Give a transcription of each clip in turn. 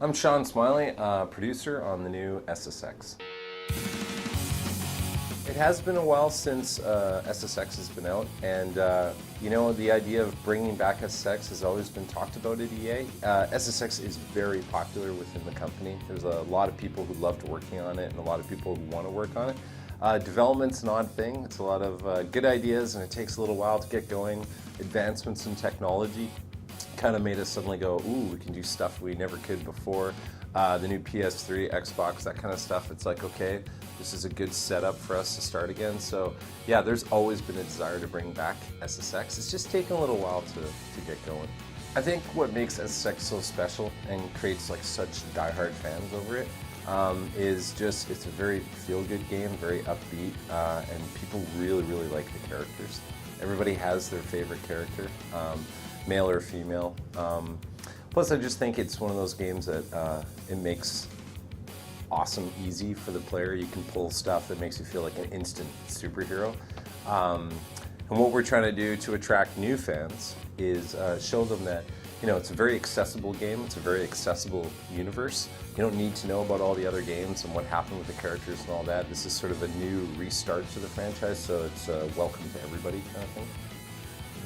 I'm Sean Smillie, producer on the new SSX. It has been a while since SSX has been out, and you know, the idea of bringing back SSX has always been talked about at EA. SSX is very popular within the company. There's a lot of people who loved working on it and a lot of people who want to work on it. Development's an odd thing. It's a lot of good ideas and it takes a little while to get going. Advancements in technology kind of made us suddenly go, ooh, we can do stuff we never could before. The new PS3, Xbox, that kind of stuff, it's like, okay, this is a good setup for us to start again. So yeah, there's always been a desire to bring back SSX. It's just taken a little while to get going. I think what makes SSX so special and creates like such diehard fans over it is just, it's a very feel-good game, very upbeat, and people really like the characters. Everybody has their favorite character, male or female. Plus I just think it's one of those games that it makes awesome easy for the player. You can pull stuff that makes you feel like an instant superhero. And what we're trying to do to attract new fans is show them that, you know, it's a very accessible game, it's a very accessible universe. You don't need to know about all the other games and what happened with the characters and all that. This is sort of a new restart to the franchise, so it's welcome to everybody kind of thing.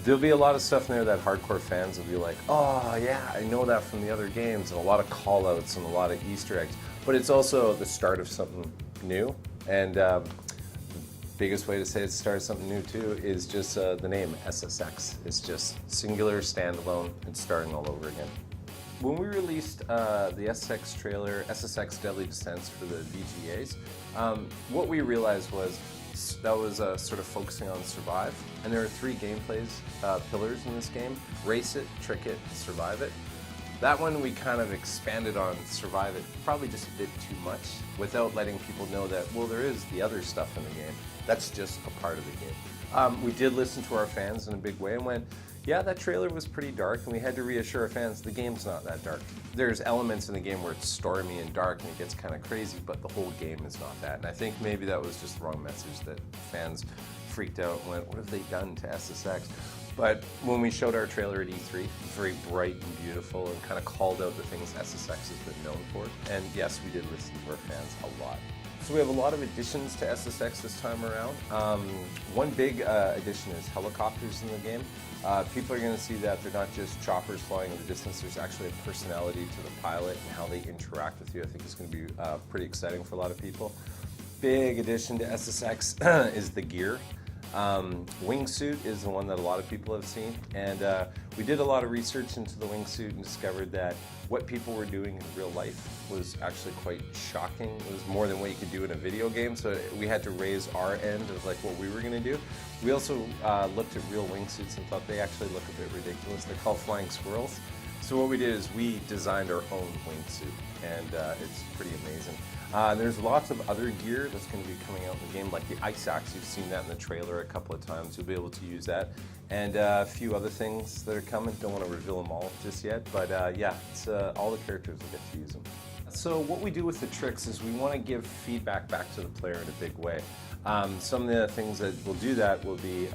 There'll be a lot of stuff in there that hardcore fans will be like, oh yeah, I know that from the other games, and a lot of call-outs and a lot of Easter eggs. But it's also the start of something new, and the biggest way to say it's the start of something new too is just the name, SSX. It's just singular, standalone, it's starting all over again. When we released the SSX trailer, SSX Deadly Descents for the VGAs, what we realized was that was sort of focusing on survive. And there are three gameplays pillars in this game: race it, trick it, survive it. That one we kind of expanded on survive it, probably just a bit too much, without letting people know that, well, there is the other stuff in the game. That's just a part of the game. We did listen to our fans in a big way and went, yeah, that trailer was pretty dark, and we had to reassure our fans the game's not that dark. There's elements in the game where it's stormy and dark and it gets kind of crazy, but the whole game is not that. And I think maybe that was just the wrong message, that fans freaked out and went, what have they done to SSX? But when we showed our trailer at E3, it was very bright and beautiful and kind of called out the things SSX has been known for. And yes, we did listen to our fans a lot. So we have a lot of additions to SSX this time around. One big addition is helicopters in the game. People are going to see that they're not just choppers flying in the distance, there's actually a personality to the pilot and how they interact with you. I think it's going to be pretty exciting for a lot of people. Big addition to SSX is the gear. Wingsuit is the one that a lot of people have seen, and we did a lot of research into the wingsuit and discovered that what people were doing in real life was actually quite shocking. It was more than what you could do in a video game, so we had to raise our end of like what we were going to do. We also looked at real wingsuits and thought they actually look a bit ridiculous. They're called flying squirrels. So what we did is we designed our own wingsuit, and it's pretty amazing. There's lots of other gear that's going to be coming out in the game, like the ice axe. You've seen that in the trailer a couple of times. You'll be able to use that. And a few other things that are coming. Don't want to reveal them all just yet, but yeah, it's, all the characters will get to use them. So what we do with the tricks is we want to give feedback back to the player in a big way. Some of the things that will do that will be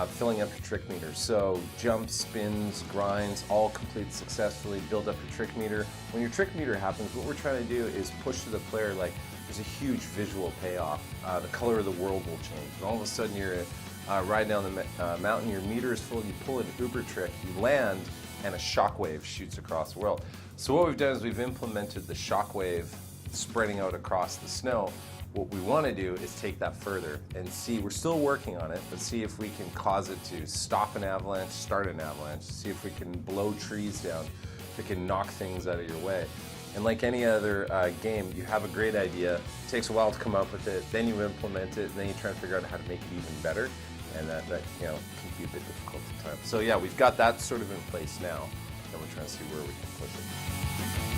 filling up your trick meter. So jumps, spins, grinds, all complete successfully, build up your trick meter. When your trick meter happens, what we're trying to do is push to the player like there's a huge visual payoff. The color of the world will change. And all of a sudden you're riding down the mountain, your meter is full, you pull an uber trick, you land, and a shockwave shoots across the world. So what we've done is we've implemented the shockwave spreading out across the snow. What we want to do is take that further and see, we're still working on it, but see if we can cause it to stop an avalanche, start an avalanche, see if we can blow trees down, if we can knock things out of your way. And like any other game, you have a great idea, it takes a while to come up with it, then you implement it, and then you try to figure out how to make it even better, and that you know, can be a bit difficult at times. So yeah, we've got that sort of in place now, and we're trying to see where we can push it.